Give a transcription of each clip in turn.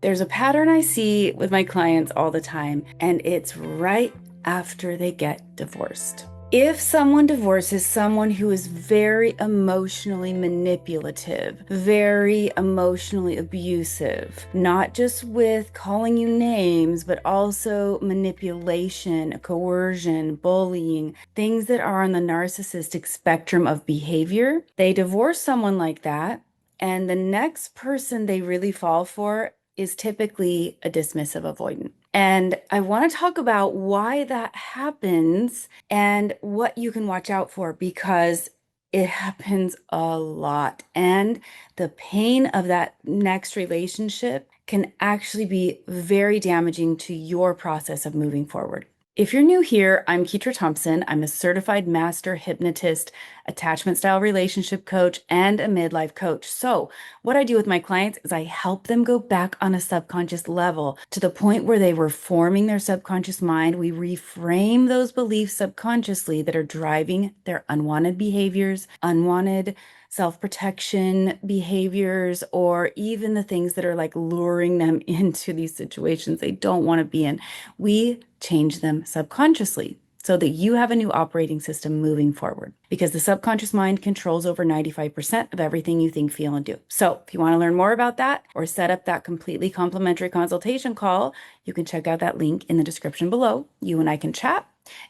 There's a pattern I see with my clients all the time, and it's right after they get divorced. If someone divorces someone who is very emotionally manipulative, very emotionally abusive, not just with calling you names, but also manipulation, coercion, bullying, things that are on the narcissistic spectrum of behavior, they divorce someone like that, and the next person they really fall for is typically a dismissive avoidant. And I want to talk about why that happens and what you can watch out for because it happens a lot. And the pain of that next relationship can actually be very damaging to your process of moving forward. If you're new here, I'm Ketra Thompson. I'm a certified master hypnotist, attachment style relationship coach, and a midlife coach. So, what I do with my clients is I help them go back on a subconscious level to the point where they were forming their subconscious mind. We reframe those beliefs subconsciously that are driving their unwanted behaviors, unwanted self-protection behaviors, or even the things that are like luring them into these situations they don't want to be in. We change them subconsciously so that you have a new operating system moving forward because the subconscious mind controls over 95% of everything you think, feel, and do. So if you want to learn more about that or set up that completely complimentary consultation call, you can check out that link in the description below. You and I can chat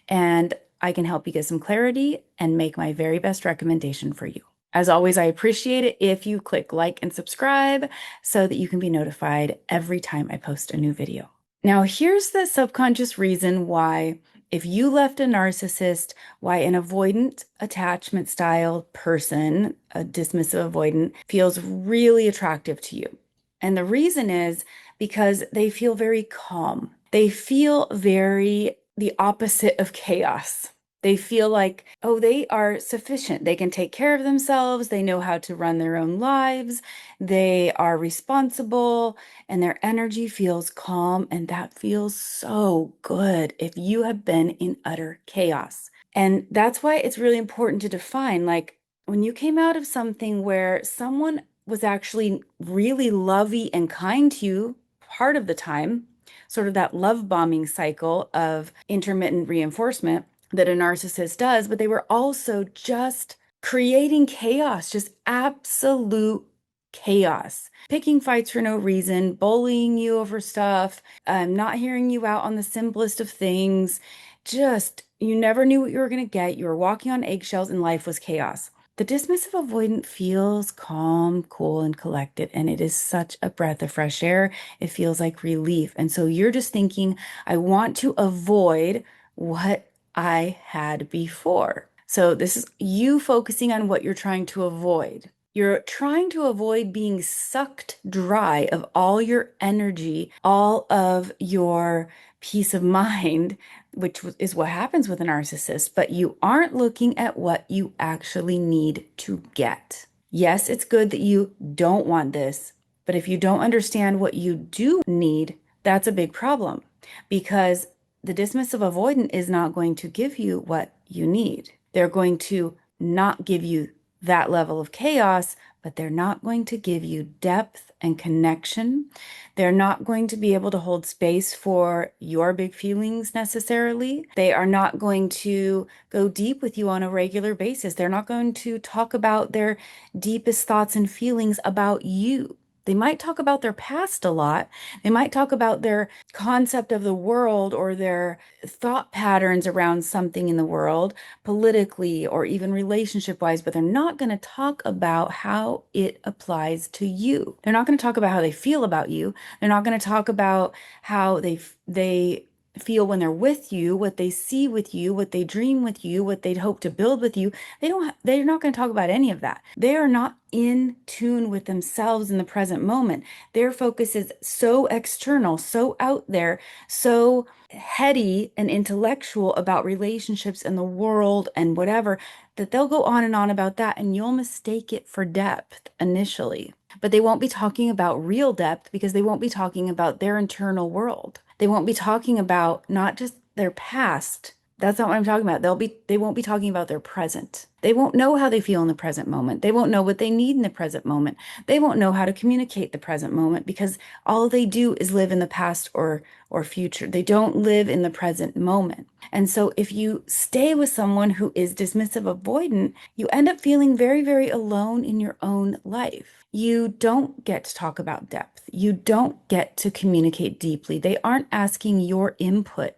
and I can help you get some clarity and make my very best recommendation for you. As always, I appreciate it if you click like and subscribe so that you can be notified every time I post a new video. Now, here's the subconscious reason why, if you left a narcissist, why an avoidant attachment style person, a dismissive avoidant, feels really attractive to you. And the reason is because they feel very calm. They feel very the opposite of chaos. They feel like, oh, they are sufficient. They can take care of themselves. They know how to run their own lives. They are responsible and their energy feels calm. And that feels so good if you have been in utter chaos. And that's why it's really important to define, like when you came out of something where someone was actually really lovey and kind to you part of the time, sort of that love bombing cycle of intermittent reinforcement that a narcissist does, but they were also just creating chaos, just absolute chaos, picking fights for no reason, bullying you over stuff, not hearing you out on the simplest of things. Just, you never knew what you were going to get. You were walking on eggshells and life was chaos. The dismissive avoidant feels calm, cool, and collected, and it is such a breath of fresh air. It feels like relief. And so you're just thinking, I want to avoid what I had before. So this is you focusing on what you're trying to avoid. You're trying to avoid being sucked dry of all your energy, all of your peace of mind, which is what happens with a narcissist, but you aren't looking at what you actually need to get. Yes, it's good that you don't want this, but if you don't understand what you do need, that's a big problem because the dismissive avoidant is not going to give you what you need. They're going to not give you that level of chaos, but they're not going to give you depth and connection. They're not going to be able to hold space for your big feelings necessarily. They are not going to go deep with you on a regular basis. They're not going to talk about their deepest thoughts and feelings about you. They might talk about their past a lot. They might talk about their concept of the world or their thought patterns around something in the world, politically or even relationship-wise, but they're not going to talk about how it applies to you. They're not going to talk about how they feel about you. They're not going to talk about how they feel when they're with you, what they see with you, what they dream with you, what they'd hope to build with you. They're not going to talk about any of that. They are not in tune with themselves in the present moment. Their focus is so external, so out there, so heady and intellectual about relationships and the world and whatever, that they'll go on and on about that and you'll mistake it for depth initially. But they won't be talking about real depth because they won't be talking about their internal world. They won't be talking about not just their past, That's not what I'm talking about. They won't be talking about their present. They won't know how they feel in the present moment. They won't know what they need in the present moment. They won't know how to communicate the present moment because all they do is live in the past or future. They don't live in the present moment. And so if you stay with someone who is dismissive avoidant, you end up feeling very, very alone in your own life. You don't get to talk about depth. You don't get to communicate deeply. They aren't asking your input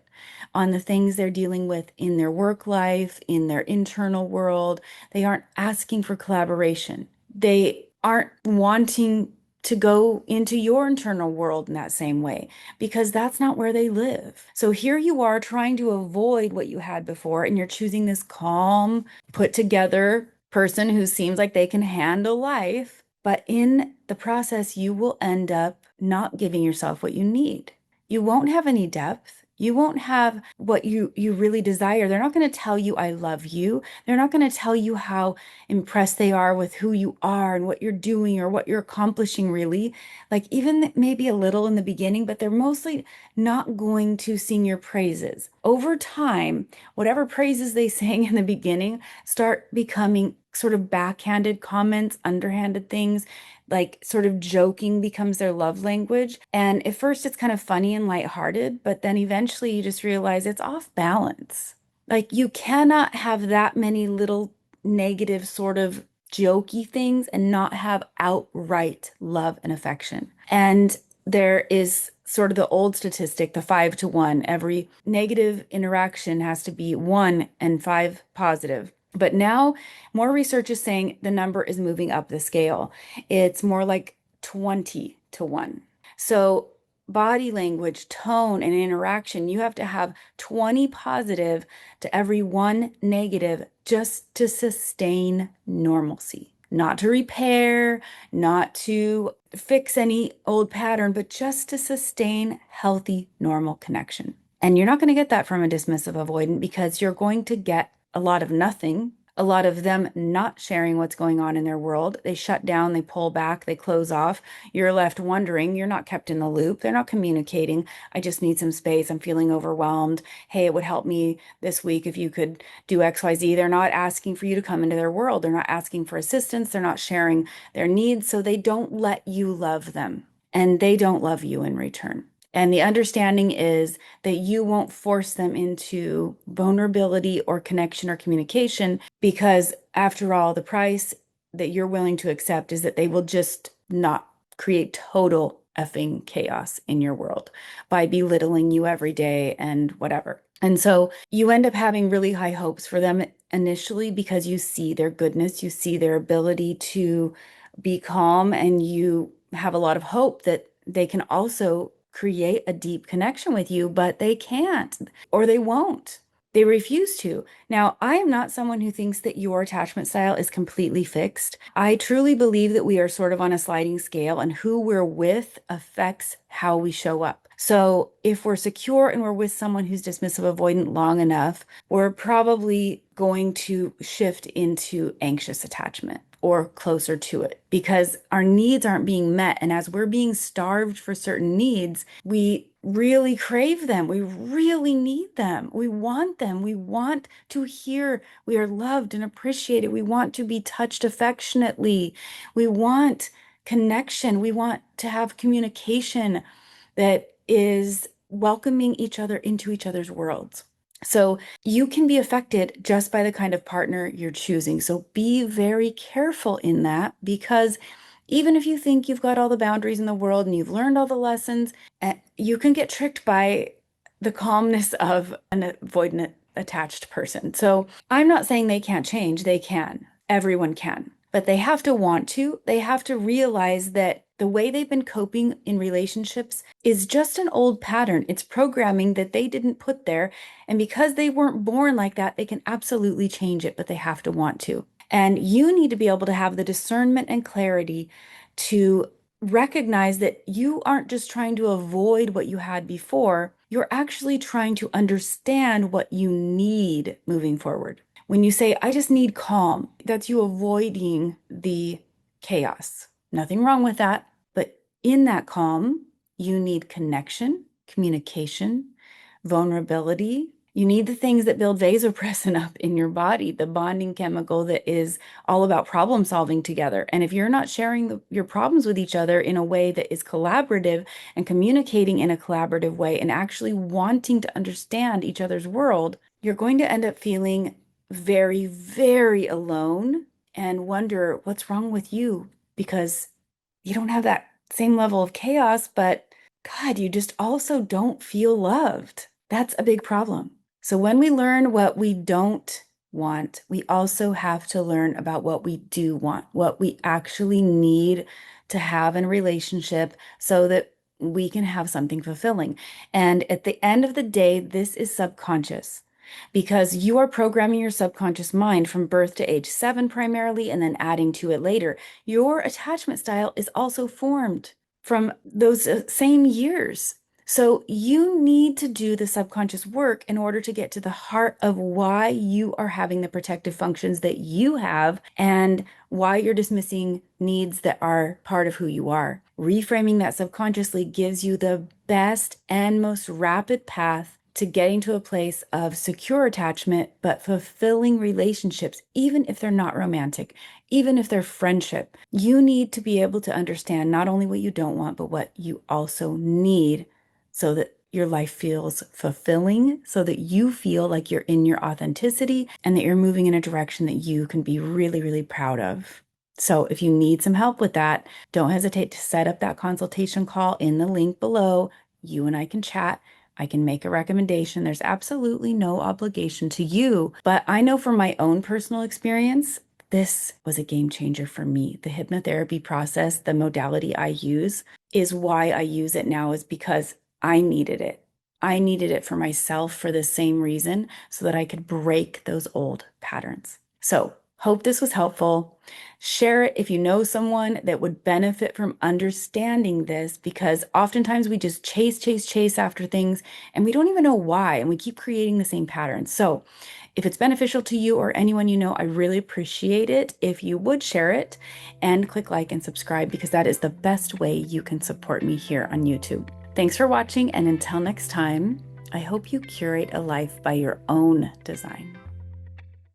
on the things they're dealing with in their work life, in their internal world. They aren't asking for collaboration. They aren't wanting to go into your internal world in that same way because that's not where they live. So here you are trying to avoid what you had before, and you're choosing this calm, put together person who seems like they can handle life. But in the process, you will end up not giving yourself what you need. You won't have any depth. You won't have what you really desire. They're not going to tell you, I love you. They're not going to tell you how impressed they are with who you are and what you're doing or what you're accomplishing, really. Like, even maybe a little in the beginning, but they're mostly not going to sing your praises. Over time, whatever praises they sang in the beginning start becoming sort of backhanded comments, underhanded things, like sort of joking becomes their love language. And at first it's kind of funny and lighthearted, but then eventually you just realize it's off balance. Like, you cannot have that many little negative sort of jokey things and not have outright love and affection. And there is sort of the old statistic, the 5 to 1. Every negative interaction has to be 1 and 5 positive. But now more research is saying the number is moving up the scale. It's more like 20 to 1. So body language, tone, and interaction, you have to have 20 positive to every 1 negative just to sustain normalcy. Not to repair, not to fix any old pattern, but just to sustain healthy, normal connection. And you're not going to get that from a dismissive avoidant because you're going to get a lot of nothing, a lot of them not sharing what's going on in their world. They shut down, they pull back, they close off. You're left wondering, you're not kept in the loop. They're not communicating. I just need some space. I'm feeling overwhelmed. Hey, it would help me this week if you could do XYZ. They're not asking for you to come into their world. They're not asking for assistance. They're not sharing their needs. So they don't let you love them, and they don't love you in return. And the understanding is that you won't force them into vulnerability or connection or communication because, after all, the price that you're willing to accept is that they will just not create total effing chaos in your world by belittling you every day and whatever. And so you end up having really high hopes for them initially because you see their goodness, you see their ability to be calm, and you have a lot of hope that they can also create a deep connection with you, but they can't or they won't. They refuse to. Now, I am not someone who thinks that your attachment style is completely fixed. I truly believe that we are sort of on a sliding scale, and who we're with affects how we show up. So if we're secure and we're with someone who's dismissive avoidant long enough, we're probably going to shift into anxious attachment or closer to it because our needs aren't being met. And as we're being starved for certain needs, we really crave them. We really need them. We want them. We want to hear we are loved and appreciated. We want to be touched affectionately. We want connection. We want to have communication that is welcoming each other into each other's worlds. So you can be affected just by the kind of partner you're choosing. So be very careful in that, because even if you think you've got all the boundaries in the world and you've learned all the lessons, you can get tricked by the calmness of an avoidant attached person. So I'm not saying they can't change. They can. Everyone can. But they have to want to. They have to realize that the way they've been coping in relationships is just an old pattern. It's programming that they didn't put there. And because they weren't born like that, they can absolutely change it, but they have to want to. And you need to be able to have the discernment and clarity to recognize that you aren't just trying to avoid what you had before. You're actually trying to understand what you need moving forward. When you say, I just need calm, that's you avoiding the chaos. Nothing wrong with that. But in that calm, you need connection, communication, vulnerability, You need the things that build vasopressin up in your body, the bonding chemical that is all about problem solving together. And if you're not sharing your problems with each other in a way that is collaborative and communicating in a collaborative way and actually wanting to understand each other's world, you're going to end up feeling very, very alone and wonder what's wrong with you, because you don't have that same level of chaos, but God, you just also don't feel loved. That's a big problem. So when we learn what we don't want, we also have to learn about what we do want, what we actually need to have in a relationship so that we can have something fulfilling. And at the end of the day, this is subconscious, because you are programming your subconscious mind from birth to age 7 primarily, and then adding to it later. Your attachment style is also formed from those same years. So you need to do the subconscious work in order to get to the heart of why you are having the protective functions that you have and why you're dismissing needs that are part of who you are. Reframing that subconsciously gives you the best and most rapid path to getting to a place of secure attachment, but fulfilling relationships, even if they're not romantic, even if they're friendship. You need to be able to understand not only what you don't want, but what you also need so that your life feels fulfilling, so that you feel like you're in your authenticity and that you're moving in a direction that you can be really, really proud of. So if you need some help with that, don't hesitate to set up that consultation call in the link below. You and I can chat. I can make a recommendation. There's absolutely no obligation to you, but I know from my own personal experience, this was a game changer for me. The hypnotherapy process, the modality I use, is why I use it now, is because I needed it. I needed it for myself for the same reason, so that I could break those old patterns. So, hope this was helpful. Share it if you know someone that would benefit from understanding this, because oftentimes we just chase after things and we don't even know why, and we keep creating the same patterns. So if it's beneficial to you or anyone you know, I really appreciate it if you would share it and click like and subscribe, because that is the best way you can support me here on YouTube. Thanks for watching, and until next time, I hope you curate a life by your own design.